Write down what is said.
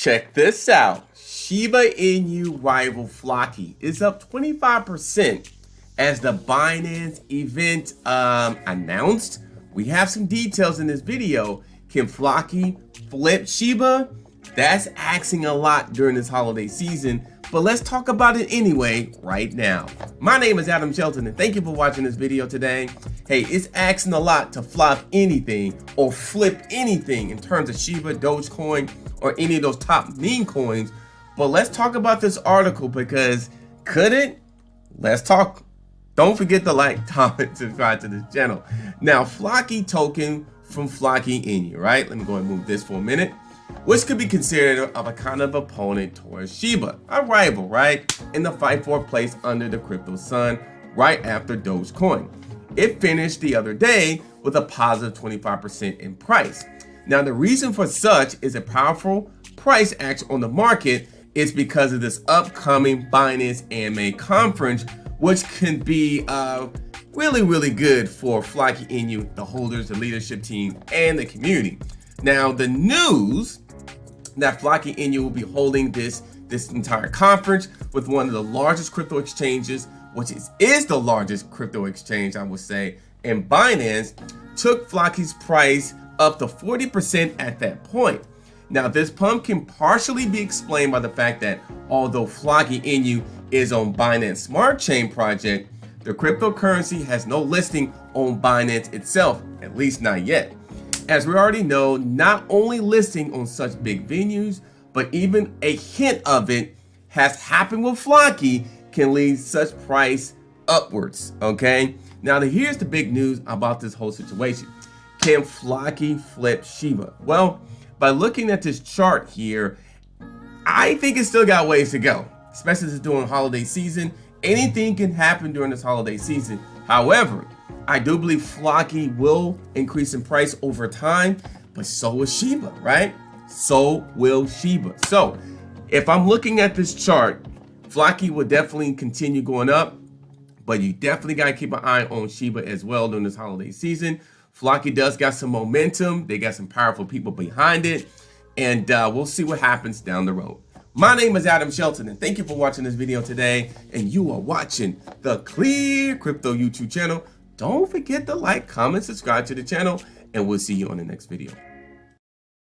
Check this out. Shiba Inu rival Floki is up 25% as the Binance event announced. We have some details in this video. Can Floki flip Shiba? That's asking a lot during this holiday season, but let's talk about it anyway right now. My name is Adam Shelton and thank you for watching this video today. Hey, it's asking a lot to flop anything or flip anything in terms of Shiba, Dogecoin, or any of those top meme coins. But let's talk about this article because could it? Let's talk. Don't forget to like, comment, subscribe to this channel. Now, Floki token from Floki Inu, right? Let me go and move this for a minute. Which could be considered of a kind of opponent towards Shiba, a rival, right? In the fight for a place under the crypto sun right after Dogecoin. It finished the other day with a positive 25% in price. Now, the reason for such is a powerful price action on the market is because of this upcoming Binance AMA conference, which can be really good for Floki Inu, the holders, the leadership team, and the community. Now, the news that Floki Inu will be holding this entire conference with one of the largest crypto exchanges, which is the largest crypto exchange, I would say, and Binance took Floki's price up to 40% at that point. Now, this pump can partially be explained by the fact that although Floki Inu is on Binance Smart Chain project, the cryptocurrency has no listing on Binance itself, at least not yet. As we already know, not only listing on such big venues, but even a hint of it has happened with Floki can lead such price upwards, okay? Now, here's the big news about this whole situation. Can Floki flip Shiba? Well, by looking at this chart here, I think it's still got ways to go, especially as it's during holiday season. Anything can happen during this holiday season. However, I do believe Floki will increase in price over time, but so will Shiba, right? So will Shiba. So if I'm looking at this chart, Floki will definitely continue going up, but you definitely got to keep an eye on Shiba as well during this holiday season. Floki does got some momentum. They got some powerful people behind it, and we'll see what happens down the road. My name is Adam Shelton, and thank you for watching this video today. And you are watching the ClearCryptos YouTube channel. Don't forget to like, comment, subscribe to the channel, and we'll see you on the next video.